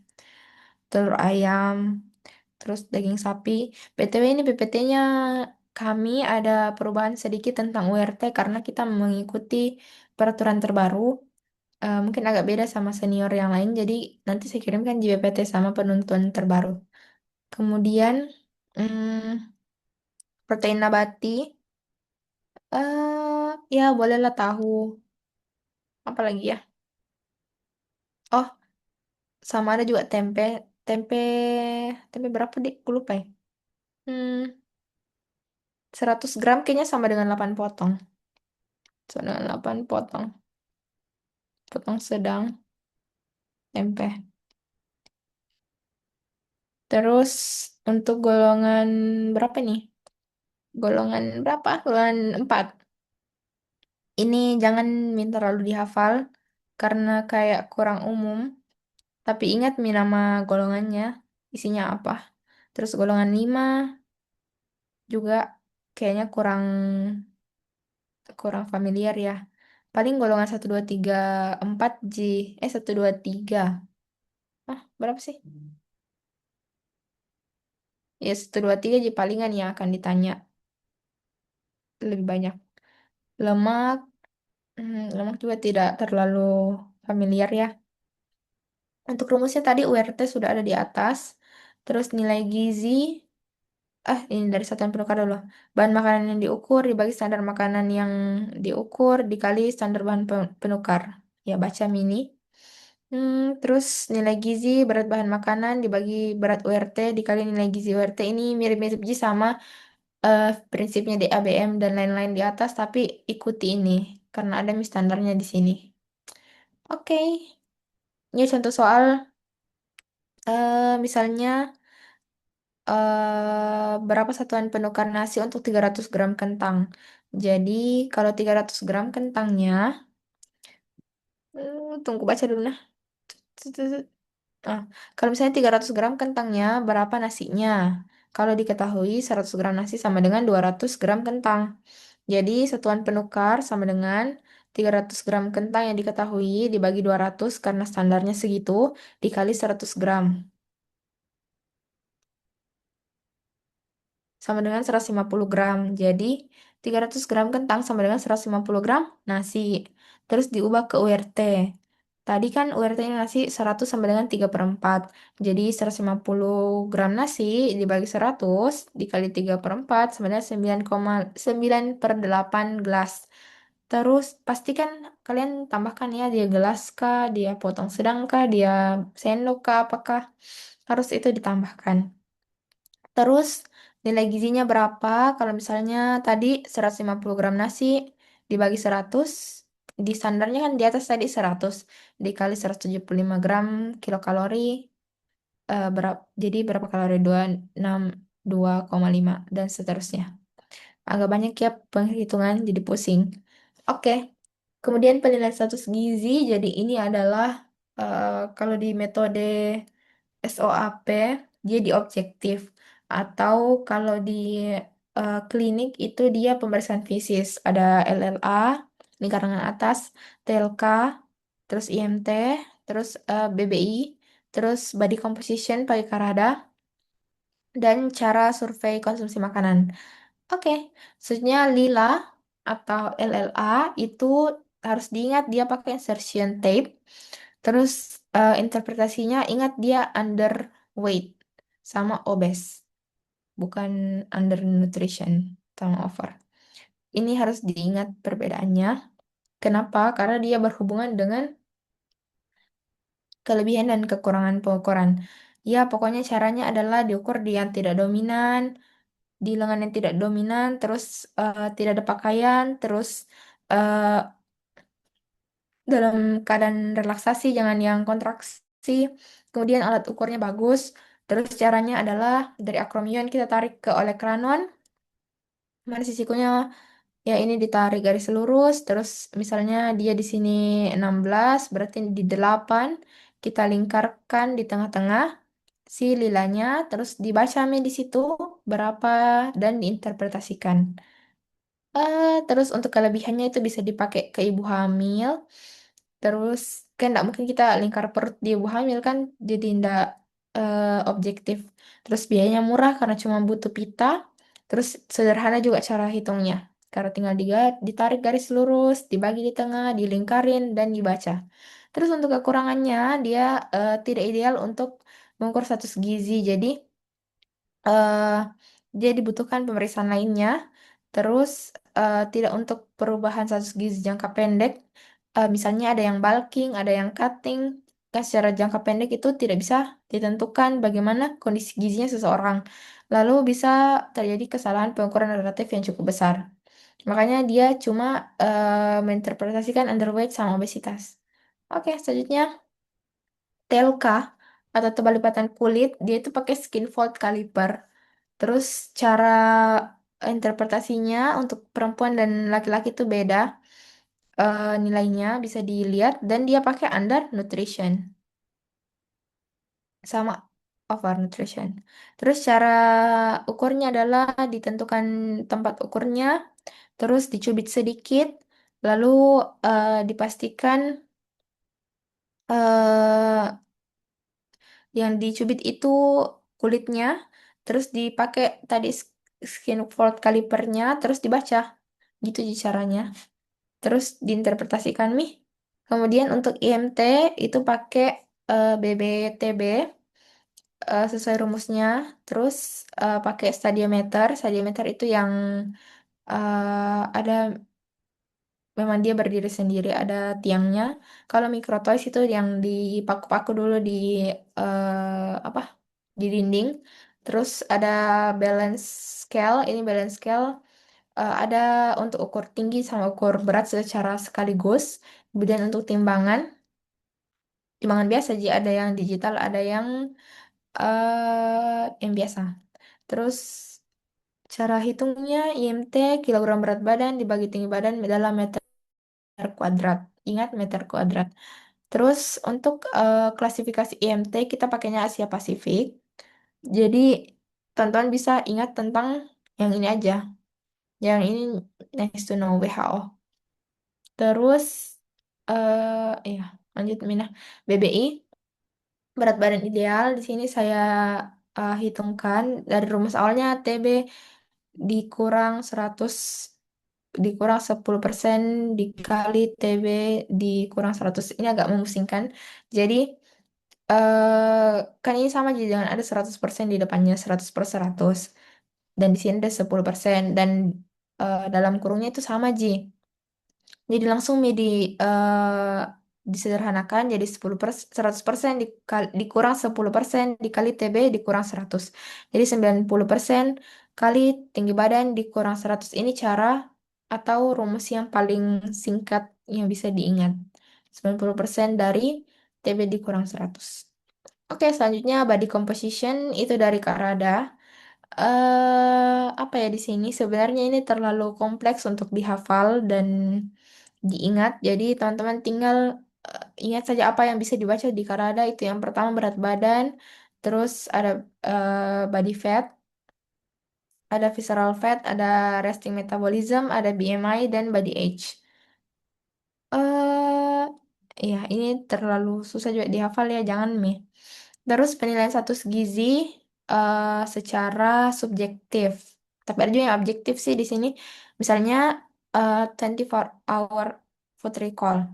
telur ayam, terus daging sapi. BTW ini PPT-nya kami ada perubahan sedikit tentang URT karena kita mengikuti peraturan terbaru. Mungkin agak beda sama senior yang lain, jadi nanti saya kirimkan JPT sama penuntun terbaru. Kemudian protein nabati, ya bolehlah tahu. Apalagi ya? Oh, sama ada juga tempe. Tempe, tempe berapa deh? Aku lupa ya. 100 gram kayaknya sama dengan 8 potong. Sama dengan 8 potong. Potong sedang tempe. Terus untuk golongan berapa nih? Golongan berapa? Golongan 4. Ini jangan minta terlalu dihafal karena kayak kurang umum. Tapi ingat mi nama golongannya, isinya apa. Terus golongan 5 juga kayaknya kurang kurang familiar ya. Paling golongan 1, 2, 3, 4 J. 1, 2, 3. Berapa sih? Ya 1, 2, 3 J palingan yang akan ditanya lebih banyak. Lemak, lemak juga tidak terlalu familiar ya. Untuk rumusnya tadi URT sudah ada di atas. Terus nilai gizi, ini dari satuan penukar dulu. Bahan makanan yang diukur dibagi standar makanan yang diukur dikali standar bahan penukar. Ya baca mini. Terus nilai gizi berat bahan makanan dibagi berat URT dikali nilai gizi URT ini mirip-mirip Ji sama prinsipnya DABM dan lain-lain di atas, tapi ikuti ini karena ada standarnya di sini. Oke, ini contoh soal misalnya berapa satuan penukar nasi untuk 300 gram kentang. Jadi kalau 300 gram kentangnya, tunggu baca dulu nah. Tut, tut, tut. Ah, kalau misalnya 300 gram kentangnya, berapa nasinya? Kalau diketahui 100 gram nasi sama dengan 200 gram kentang. Jadi satuan penukar sama dengan 300 gram kentang yang diketahui dibagi 200 karena standarnya segitu dikali 100 gram. Sama dengan 150 gram. Jadi 300 gram kentang sama dengan 150 gram nasi. Terus diubah ke URT. Tadi kan URT-nya nasi 100 sama dengan 3/4. Jadi 150 gram nasi dibagi 100 dikali 3/4 sama dengan 9,9/8 gelas. Terus pastikan kalian tambahkan ya dia gelas kah, dia potong sedang kah, dia sendok kah, apakah harus itu ditambahkan. Terus nilai gizinya berapa? Kalau misalnya tadi 150 gram nasi dibagi 100, di standarnya kan di atas tadi 100 dikali 175 gram kilokalori, berapa, jadi berapa kalori? 26. 2,5 dan seterusnya. Agak banyak ya penghitungan, jadi pusing. Oke, kemudian penilaian status gizi. Jadi ini adalah kalau di metode SOAP dia di objektif, atau kalau di klinik itu dia pemeriksaan fisis. Ada LLA, lingkaran lengan atas, TLK, terus IMT, terus BBI, terus body composition pakai Karada, dan cara survei konsumsi makanan. Oke, selanjutnya Lila atau LLA itu harus diingat dia pakai insertion tape. Terus interpretasinya ingat dia underweight sama obese, bukan undernutrition sama over. Ini harus diingat perbedaannya. Kenapa? Karena dia berhubungan dengan kelebihan dan kekurangan pengukuran. Ya, pokoknya caranya adalah diukur di yang tidak dominan, di lengan yang tidak dominan, terus tidak ada pakaian, terus eh, dalam keadaan relaksasi, jangan yang kontraksi. Kemudian alat ukurnya bagus. Terus caranya adalah dari akromion kita tarik ke olekranon. Mana sisikunya? Ya ini ditarik garis lurus. Terus misalnya dia di sini 16, berarti di 8 kita lingkarkan di tengah-tengah si lilanya. Terus dibaca di situ berapa dan diinterpretasikan. Terus untuk kelebihannya itu bisa dipakai ke ibu hamil. Terus kan nggak mungkin kita lingkar perut di ibu hamil kan, jadi ndak objektif. Terus biayanya murah karena cuma butuh pita. Terus sederhana juga cara hitungnya. Karena tinggal ditarik garis lurus, dibagi di tengah, dilingkarin, dan dibaca. Terus untuk kekurangannya, dia tidak ideal untuk mengukur status gizi. Jadi eh dia dibutuhkan pemeriksaan lainnya. Terus tidak untuk perubahan status gizi jangka pendek. Misalnya ada yang bulking, ada yang cutting. Kan secara jangka pendek itu tidak bisa ditentukan bagaimana kondisi gizinya seseorang. Lalu bisa terjadi kesalahan pengukuran relatif yang cukup besar. Makanya dia cuma menginterpretasikan underweight sama obesitas. Oke, selanjutnya TLK atau tebal lipatan kulit, dia itu pakai skin fold caliper. Terus cara interpretasinya untuk perempuan dan laki-laki itu beda. Nilainya bisa dilihat dan dia pakai under nutrition sama over nutrition. Terus cara ukurnya adalah ditentukan tempat ukurnya, terus dicubit sedikit, lalu dipastikan eh, yang dicubit itu kulitnya, terus dipakai tadi skin fold calipernya, terus dibaca. Gitu sih caranya. Terus diinterpretasikan Kemudian untuk IMT itu pakai BBTB sesuai rumusnya. Terus pakai stadiometer. Stadiometer itu yang ada memang dia berdiri sendiri, ada tiangnya. Kalau Microtoys itu yang dipaku-paku dulu di apa? Di dinding. Terus ada balance scale. Ini balance scale ada untuk ukur tinggi sama ukur berat secara sekaligus. Kemudian untuk timbangan biasa, jadi ada yang digital, ada yang biasa. Terus cara hitungnya IMT kilogram berat badan dibagi tinggi badan dalam meter kuadrat. Ingat meter kuadrat. Terus untuk klasifikasi IMT kita pakainya Asia Pasifik. Jadi teman-teman bisa ingat tentang yang ini aja. Yang ini next to know WHO. Terus ya lanjut BBI berat badan ideal di sini saya hitungkan dari rumus awalnya TB dikurang 100 dikurang 10% dikali TB dikurang 100. Ini agak memusingkan. Jadi kan ini sama jadi jangan ada 100% di depannya 100 per 100. Dan di sini ada 10% dan dalam kurungnya itu sama Ji. Jadi langsung disederhanakan jadi 100% dikurang 10% dikali TB dikurang 100. Jadi 90% kali tinggi badan dikurang 100. Ini cara atau rumus yang paling singkat yang bisa diingat. 90% dari TB dikurang 100. Oke, selanjutnya body composition itu dari Kak Rada. Apa ya di sini sebenarnya ini terlalu kompleks untuk dihafal dan diingat. Jadi teman-teman tinggal ingat saja apa yang bisa dibaca di Karada itu yang pertama berat badan, terus ada body fat, ada visceral fat, ada resting metabolism, ada BMI dan body age. eh ya ini terlalu susah juga dihafal ya, jangan Mi. Terus penilaian status gizi secara subjektif. Tapi ada juga yang objektif sih di sini. Misalnya 24 hour food recall.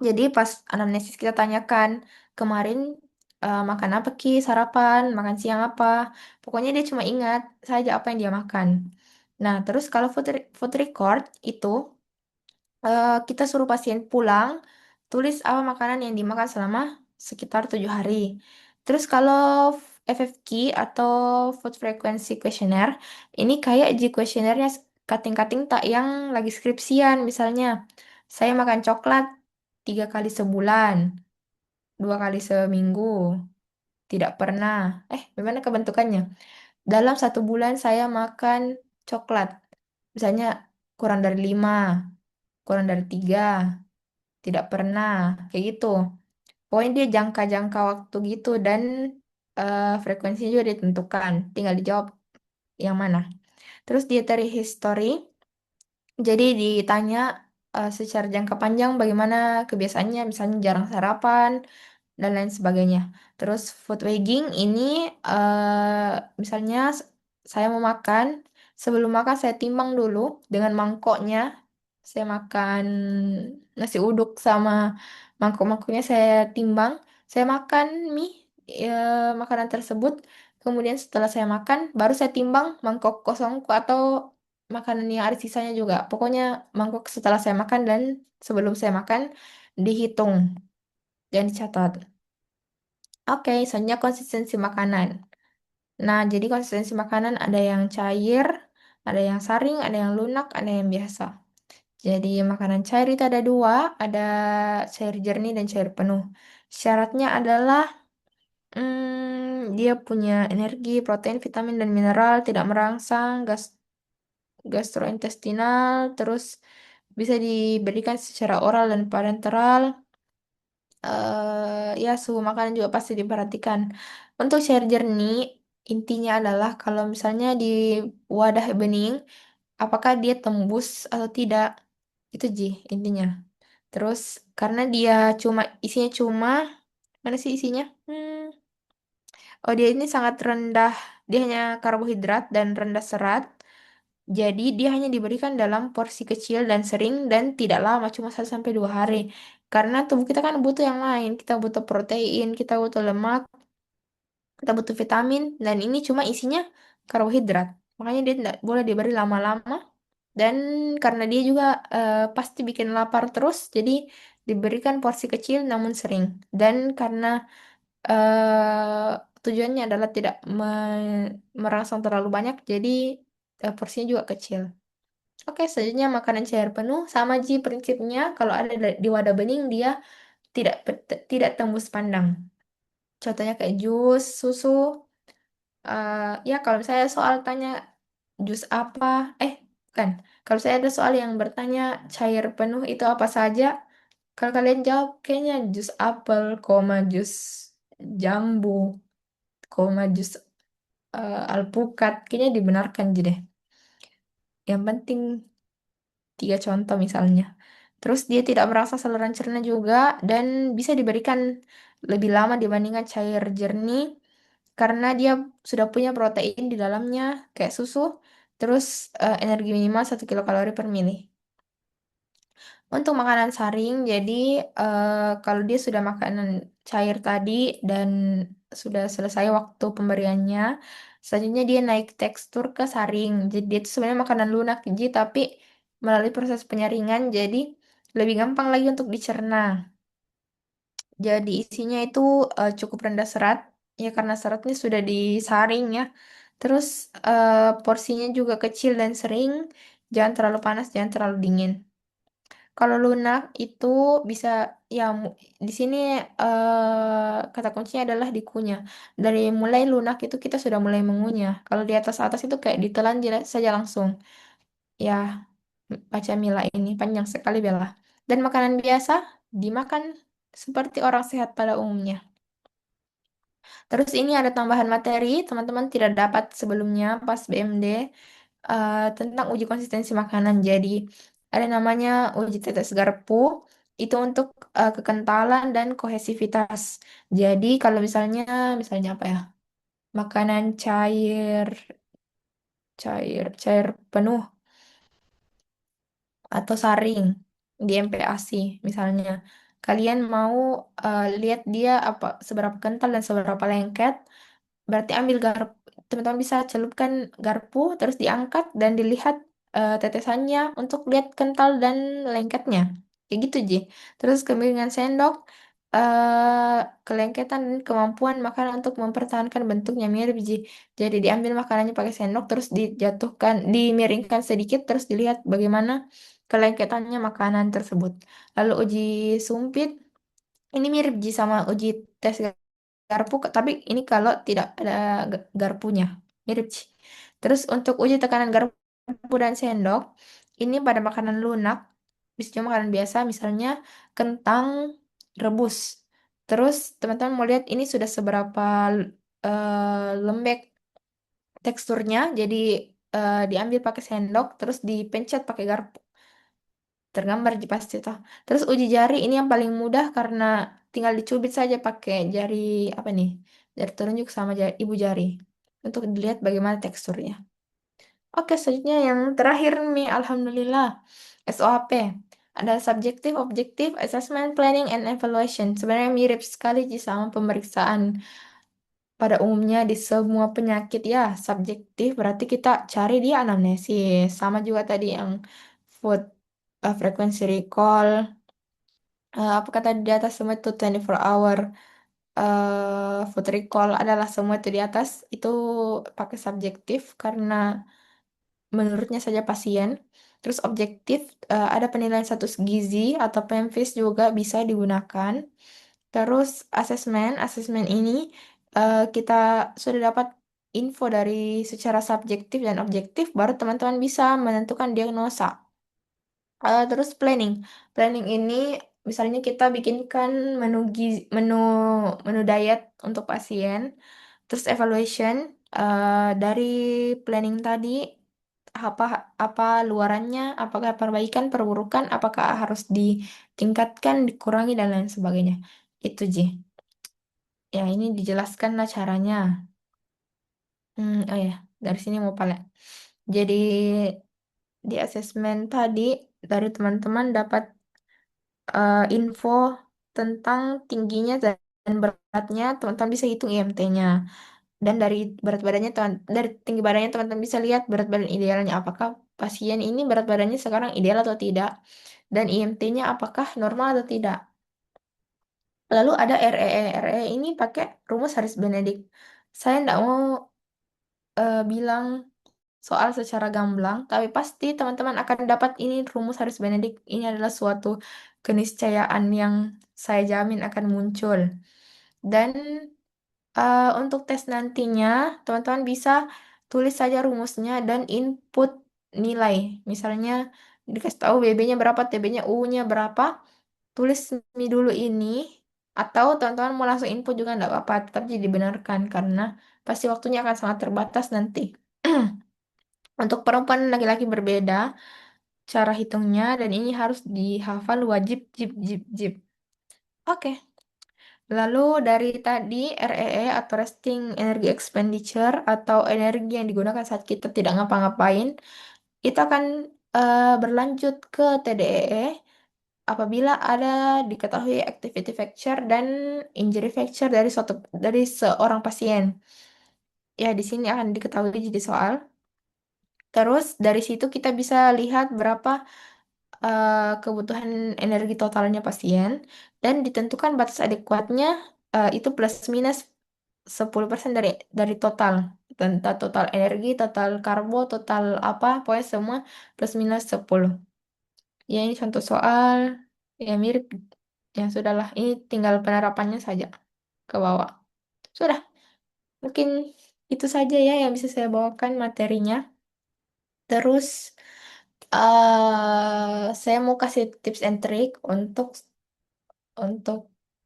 Jadi pas anamnesis kita tanyakan kemarin makan apa Ki, sarapan, makan siang apa. Pokoknya dia cuma ingat saja apa yang dia makan. Nah, terus kalau food record itu kita suruh pasien pulang, tulis apa makanan yang dimakan selama sekitar 7 hari. Terus kalau FFQ atau Food Frequency Questionnaire, ini kayak G questionnaire-nya kating-kating tak yang lagi skripsian. Misalnya, saya makan coklat 3 kali sebulan, 2 kali seminggu, tidak pernah. Gimana kebentukannya? Dalam 1 bulan saya makan coklat, misalnya kurang dari 5, kurang dari 3. Tidak pernah, kayak gitu. Pokoknya dia jangka-jangka waktu gitu dan frekuensinya juga ditentukan. Tinggal dijawab yang mana. Terus dietary history, jadi ditanya secara jangka panjang bagaimana kebiasaannya, misalnya jarang sarapan dan lain sebagainya. Terus food weighing ini misalnya saya mau makan, sebelum makan saya timbang dulu dengan mangkoknya. Saya makan nasi uduk sama mangkok-mangkoknya saya timbang. Saya makan mie ya, makanan tersebut. Kemudian setelah saya makan, baru saya timbang mangkok kosongku atau makanan yang ada sisanya juga. Pokoknya mangkok setelah saya makan dan sebelum saya makan dihitung dan dicatat. Oke, selanjutnya konsistensi makanan. Nah, jadi konsistensi makanan ada yang cair, ada yang saring, ada yang lunak, ada yang biasa. Jadi makanan cair itu ada dua, ada cair jernih dan cair penuh. Syaratnya adalah dia punya energi, protein, vitamin, dan mineral, tidak merangsang, gastrointestinal, terus bisa diberikan secara oral dan parenteral. Ya, suhu makanan juga pasti diperhatikan. Untuk cair jernih, intinya adalah kalau misalnya di wadah bening, apakah dia tembus atau tidak, itu Ji intinya. Terus karena dia isinya cuma mana sih isinya? Oh dia ini sangat rendah, dia hanya karbohidrat dan rendah serat. Jadi dia hanya diberikan dalam porsi kecil dan sering dan tidak lama, cuma 1 sampai 2 hari. Karena tubuh kita kan butuh yang lain, kita butuh protein, kita butuh lemak, kita butuh vitamin, dan ini cuma isinya karbohidrat. Makanya dia tidak boleh diberi lama-lama. Dan karena dia juga pasti bikin lapar terus, jadi diberikan porsi kecil namun sering. Dan karena tujuannya adalah tidak merangsang terlalu banyak, jadi porsinya juga kecil. Oke, selanjutnya makanan cair penuh sama Ji prinsipnya kalau ada di wadah bening dia tidak tembus pandang. Contohnya kayak jus, susu. Ya kalau saya soal tanya jus apa, bukan. Kalau saya ada soal yang bertanya cair penuh itu apa saja, kalau kalian jawab kayaknya jus apel, koma jus jambu, koma jus alpukat, kayaknya dibenarkan aja deh. Yang penting 3 contoh misalnya. Terus dia tidak merasa saluran cerna juga dan bisa diberikan lebih lama dibandingkan cair jernih karena dia sudah punya protein di dalamnya kayak susu, terus energi minimal 1 kilokalori per mili. Untuk makanan saring, jadi kalau dia sudah makanan cair tadi dan sudah selesai waktu pemberiannya, selanjutnya dia naik tekstur ke saring. Jadi dia itu sebenarnya makanan lunak, jadi tapi melalui proses penyaringan, jadi lebih gampang lagi untuk dicerna. Jadi isinya itu cukup rendah serat, ya karena seratnya sudah disaring ya. Terus porsinya juga kecil dan sering, jangan terlalu panas, jangan terlalu dingin. Kalau lunak itu bisa ya di sini kata kuncinya adalah dikunyah. Dari mulai lunak itu kita sudah mulai mengunyah. Kalau di atas atas itu kayak ditelan saja langsung. Ya, baca Mila ini panjang sekali Bella. Dan makanan biasa dimakan seperti orang sehat pada umumnya. Terus ini ada tambahan materi teman-teman tidak dapat sebelumnya pas BMD tentang uji konsistensi makanan. Jadi ada namanya uji tetes garpu itu untuk kekentalan dan kohesivitas. Jadi kalau misalnya apa ya? Makanan cair, cair penuh atau saring di MPASI misalnya. Kalian mau lihat dia apa seberapa kental dan seberapa lengket. Berarti ambil garpu, teman-teman bisa celupkan garpu, terus diangkat dan dilihat tetesannya untuk lihat kental dan lengketnya. Kayak gitu, Ji. Terus kemiringan sendok, kelengketan dan kemampuan makanan untuk mempertahankan bentuknya mirip, Ji. Jadi diambil makanannya pakai sendok, terus dijatuhkan, dimiringkan sedikit, terus dilihat bagaimana kelengketannya makanan tersebut. Lalu uji sumpit, ini mirip, Ji, sama uji tes garpu, tapi ini kalau tidak ada garpunya. Mirip sih. Terus untuk uji tekanan garpu dan sendok, ini pada makanan lunak, bisa cuma makanan biasa, misalnya kentang rebus. Terus teman-teman mau lihat ini sudah seberapa lembek teksturnya, jadi diambil pakai sendok, terus dipencet pakai garpu. Tergambar di pasti toh. Terus uji jari ini yang paling mudah karena tinggal dicubit saja pakai jari apa nih? Jari telunjuk sama jari, ibu jari untuk dilihat bagaimana teksturnya. Oke, selanjutnya yang terakhir nih, Alhamdulillah. SOAP. Ada subjektif, objektif, assessment, planning, and evaluation. Sebenarnya mirip sekali sih sama pemeriksaan pada umumnya di semua penyakit ya. Subjektif berarti kita cari dia anamnesis. Sama juga tadi yang food frequency recall. Apa kata di atas semua itu 24 hour food recall adalah semua itu di atas itu pakai subjektif karena menurutnya saja pasien. Terus objektif ada penilaian status gizi atau PEMFIS juga bisa digunakan. Terus asesmen ini kita sudah dapat info dari secara subjektif dan objektif, baru teman-teman bisa menentukan diagnosa. Terus planning ini misalnya kita bikinkan menu menu diet untuk pasien. Terus evaluation dari planning tadi apa apa luarannya, apakah perbaikan, perburukan, apakah harus ditingkatkan, dikurangi dan lain sebagainya. Itu Ji. Ya ini dijelaskanlah caranya. Oh ya, dari sini mau pala. Jadi di asesmen tadi dari teman-teman dapat info tentang tingginya dan beratnya, teman-teman bisa hitung IMT-nya. Dan dari berat badannya, dari tinggi badannya teman-teman bisa lihat berat badan idealnya. Apakah pasien ini berat badannya sekarang ideal atau tidak. Dan IMT-nya apakah normal atau tidak. Lalu ada REE. REE ini pakai rumus Harris Benedict. Saya tidak mau bilang soal secara gamblang, tapi pasti teman-teman akan dapat ini rumus Harris Benedict. Ini adalah suatu keniscayaan yang saya jamin akan muncul. Dan untuk tes nantinya, teman-teman bisa tulis saja rumusnya dan input nilai. Misalnya dikasih tahu BB-nya berapa, TB-nya, U-nya berapa, tulis mi dulu ini. Atau teman-teman mau langsung input juga nggak apa-apa, tetap jadi dibenarkan karena pasti waktunya akan sangat terbatas nanti. Untuk perempuan dan laki-laki berbeda cara hitungnya dan ini harus dihafal wajib jip jip jip. Oke. Lalu dari tadi REE atau Resting Energy Expenditure atau energi yang digunakan saat kita tidak ngapa-ngapain, itu akan berlanjut ke TDEE apabila ada diketahui activity factor dan injury factor dari seorang pasien. Ya, di sini akan diketahui jadi soal. Terus dari situ kita bisa lihat berapa kebutuhan energi totalnya pasien dan ditentukan batas adekuatnya itu plus minus 10% dari total. Tentang total energi, total karbo, total apa, pokoknya semua plus minus 10. Ya ini contoh soal ya mirip. Yang sudahlah, ini tinggal penerapannya saja ke bawah. Sudah, mungkin itu saja ya yang bisa saya bawakan materinya. Terus saya mau kasih tips and trick untuk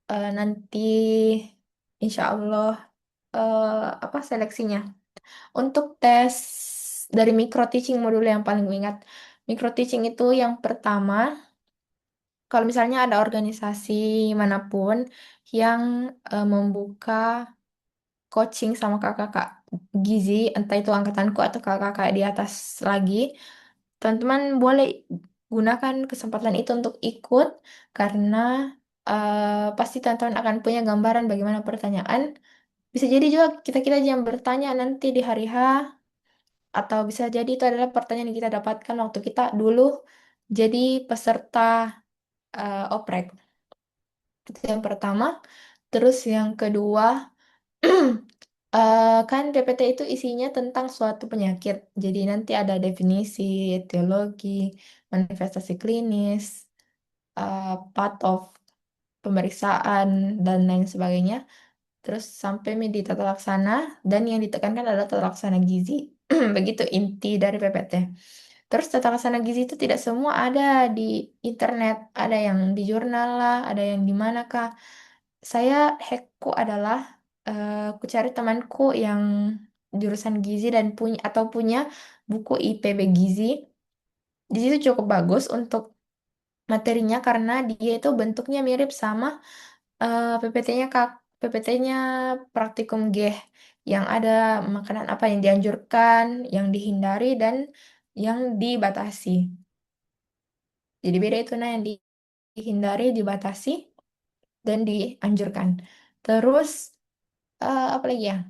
nanti insya Allah apa seleksinya. Untuk tes dari micro teaching modul yang paling gue ingat. Micro teaching itu yang pertama, kalau misalnya ada organisasi manapun yang membuka coaching sama kakak-kakak gizi, entah itu angkatanku atau kakak-kakak di atas lagi, teman-teman boleh gunakan kesempatan itu untuk ikut karena pasti teman-teman akan punya gambaran bagaimana pertanyaan. Bisa jadi juga kita-kita yang bertanya nanti di hari H, atau bisa jadi itu adalah pertanyaan yang kita dapatkan waktu kita dulu jadi peserta oprek. Itu yang pertama. Terus yang kedua, kan PPT itu isinya tentang suatu penyakit. Jadi nanti ada definisi, etiologi, manifestasi klinis, part of pemeriksaan, dan lain sebagainya. Terus sampai di tata laksana, dan yang ditekankan adalah tata laksana gizi. Begitu inti dari PPT. Terus tata laksana gizi itu tidak semua ada di internet, ada yang di jurnal lah, ada yang di manakah. Saya hackku adalah aku cari temanku yang jurusan gizi dan punya buku IPB gizi. Di situ cukup bagus untuk materinya karena dia itu bentuknya mirip sama PPT-nya PPT-nya praktikum G yang ada makanan apa yang dianjurkan, yang dihindari dan yang dibatasi. Jadi beda itu nah yang dihindari, dibatasi dan dianjurkan. Terus apa lagi ya?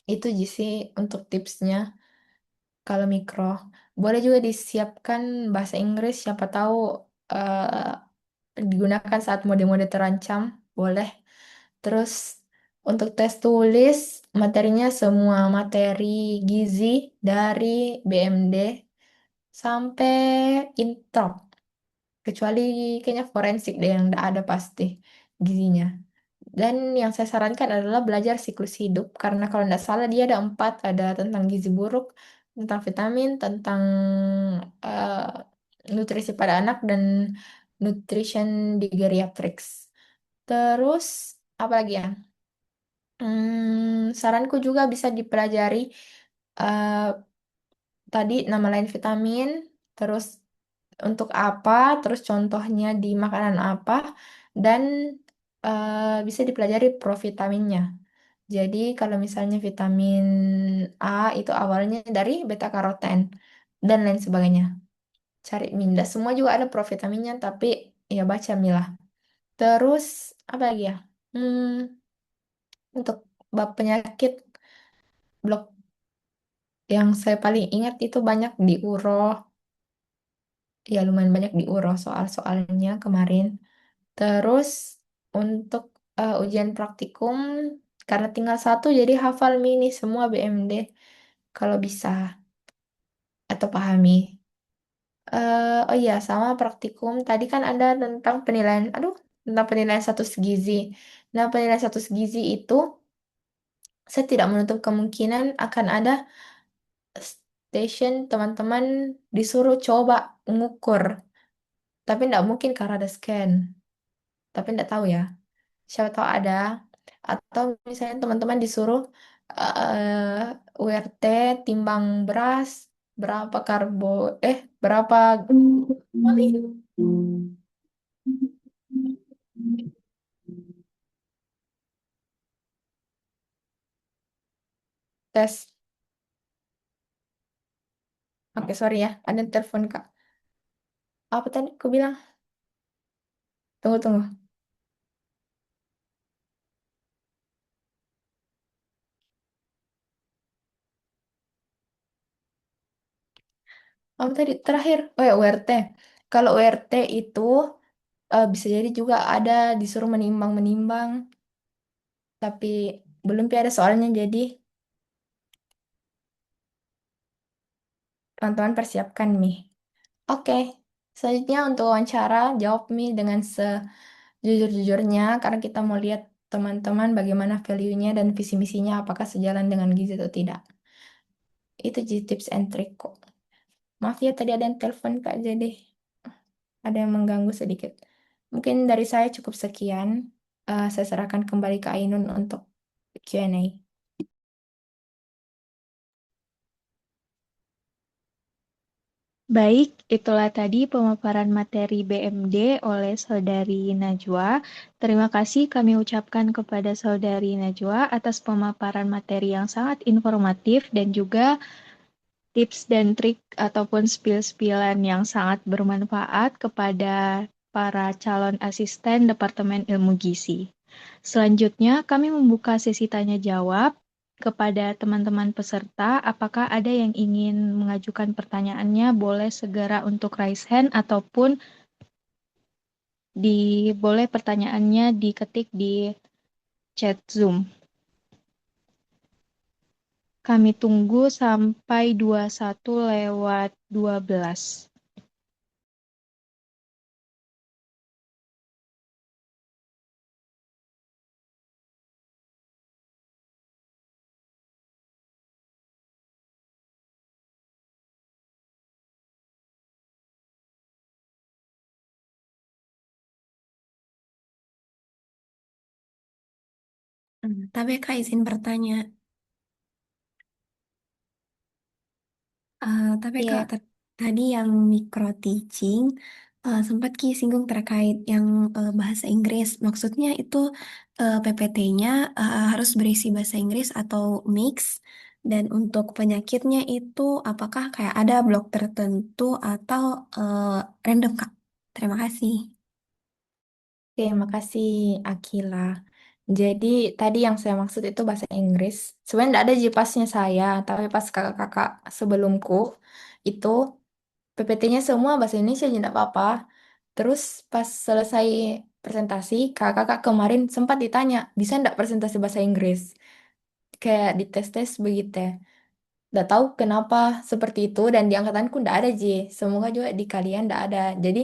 Itu sih untuk tipsnya kalau mikro. Boleh juga disiapkan bahasa Inggris, siapa tahu digunakan saat mode-mode terancam. Boleh. Terus untuk tes tulis, materinya semua materi gizi dari BMD sampai intro. Kecuali kayaknya forensik deh yang nggak ada pasti gizinya. Dan yang saya sarankan adalah belajar siklus hidup karena kalau tidak salah dia ada 4, ada tentang gizi buruk, tentang vitamin, tentang eh, nutrisi pada anak dan nutrition di geriatrics. Terus apa lagi ya? Saranku juga bisa dipelajari eh, tadi nama lain vitamin, terus untuk apa, terus contohnya di makanan apa, dan bisa dipelajari provitaminnya. Jadi kalau misalnya vitamin A itu awalnya dari beta karoten dan lain sebagainya. Cari minda. Semua juga ada provitaminnya, tapi ya baca milah. Terus apa lagi ya? Hmm, untuk bab penyakit blok yang saya paling ingat itu banyak di uro. Ya lumayan banyak di uro soal-soalnya kemarin. Terus untuk ujian praktikum karena tinggal satu jadi hafal mini semua BMD kalau bisa atau pahami. Oh iya sama praktikum tadi kan ada tentang penilaian, aduh tentang penilaian status gizi. Nah penilaian status gizi itu saya tidak menutup kemungkinan akan ada station teman-teman disuruh coba mengukur, tapi tidak mungkin karena ada scan. Tapi tidak tahu ya. Siapa tahu ada atau misalnya teman-teman disuruh URT timbang beras berapa berapa tes. Oke, sorry ya, ada telepon Kak. Apa tadi aku bilang? Tunggu, tunggu. Apa tadi terakhir? Oh ya, URT. Kalau URT itu bisa jadi juga ada disuruh menimbang-menimbang, tapi belum ada soalnya jadi teman-teman persiapkan nih. Oke, selanjutnya untuk wawancara, jawab Mi dengan sejujur-jujurnya karena kita mau lihat teman-teman bagaimana value-nya dan visi misinya apakah sejalan dengan gizi atau tidak. Itu jadi tips and trick kok. Maaf ya tadi ada yang telepon Kak, jadi ada yang mengganggu sedikit. Mungkin dari saya cukup sekian. Saya serahkan kembali ke Ainun untuk Q&A. Baik, itulah tadi pemaparan materi BMD oleh Saudari Najwa. Terima kasih kami ucapkan kepada Saudari Najwa atas pemaparan materi yang sangat informatif dan juga tips dan trik ataupun spill-spillan yang sangat bermanfaat kepada para calon asisten Departemen Ilmu Gizi. Selanjutnya, kami membuka sesi tanya jawab kepada teman-teman peserta. Apakah ada yang ingin mengajukan pertanyaannya? Boleh segera untuk raise hand ataupun boleh pertanyaannya diketik di chat Zoom. Kami tunggu sampai 21:12. Tapi Kak izin bertanya. Tapi Kak Iya, tadi yang micro teaching sempat Ki singgung terkait yang bahasa Inggris. Maksudnya itu PPT-nya harus berisi bahasa Inggris atau mix. Dan untuk penyakitnya itu apakah kayak ada blok tertentu atau random Kak? Terima kasih. oke, makasih Akila. Jadi tadi yang saya maksud itu bahasa Inggris. Sebenarnya tidak ada di pasnya saya, tapi pas kakak-kakak sebelumku itu PPT-nya semua bahasa Indonesia jadi tidak apa-apa. Terus pas selesai presentasi, kakak-kakak kemarin sempat ditanya, bisa nggak presentasi bahasa Inggris? Kayak dites-tes begitu. Nggak tahu kenapa seperti itu dan di angkatanku nggak ada J. Semoga juga di kalian nggak ada. Jadi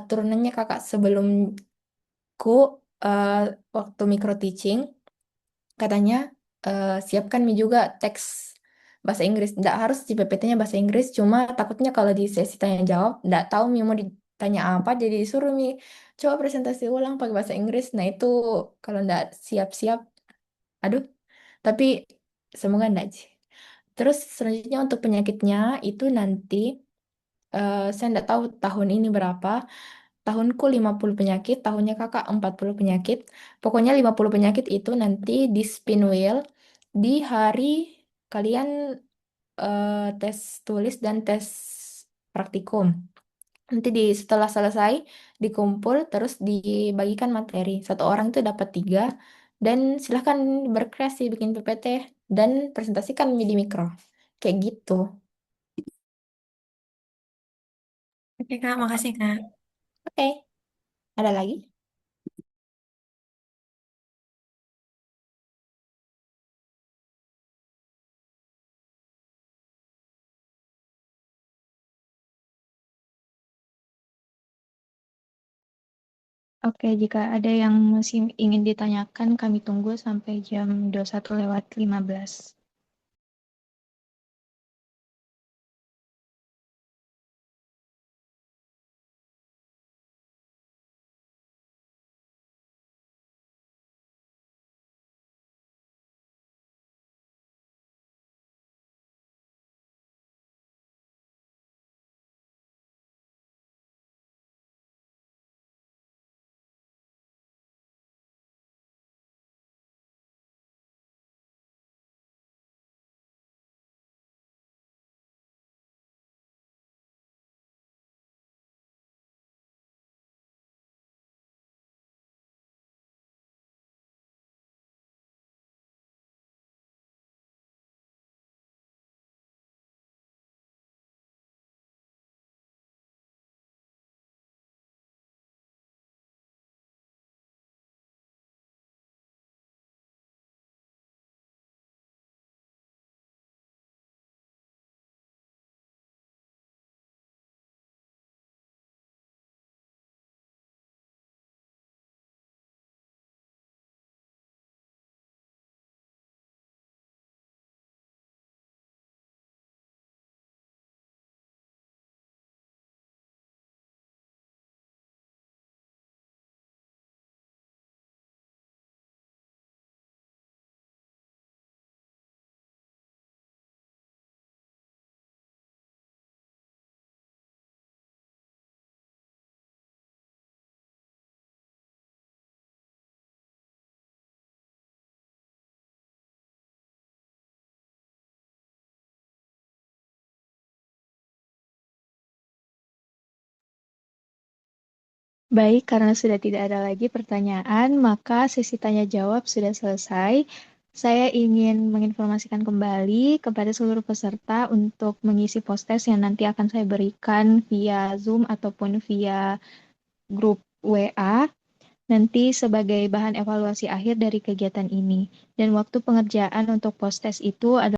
turunannya kakak sebelumku eh, waktu micro teaching katanya siapkan Mi juga teks bahasa Inggris. Nggak harus di PPT-nya bahasa Inggris, cuma takutnya kalau di sesi tanya jawab, nggak tahu Mi mau ditanya apa, jadi disuruh Mi coba presentasi ulang pakai bahasa Inggris. Nah itu kalau nggak siap-siap, aduh. Tapi semoga nggak sih. Terus selanjutnya untuk penyakitnya itu nanti saya nggak tahu tahun ini berapa. Tahunku 50 penyakit, tahunnya kakak 40 penyakit. Pokoknya 50 penyakit itu nanti di spin wheel di hari kalian tes tulis dan tes praktikum. Nanti setelah selesai dikumpul terus dibagikan materi. Satu orang itu dapat 3 dan silahkan berkreasi bikin PPT dan presentasikan di mikro. Kayak gitu. Oke Kak, makasih Kak. Oke, ada lagi? Oke, jika ada yang masih ingin ditanyakan, kami tunggu sampai jam 21:15. Baik, karena sudah tidak ada lagi pertanyaan, maka sesi tanya jawab sudah selesai. Saya ingin menginformasikan kembali kepada seluruh peserta untuk mengisi post-test yang nanti akan saya berikan via Zoom ataupun via grup WA, nanti sebagai bahan evaluasi akhir dari kegiatan ini. Dan waktu pengerjaan untuk post-test itu adalah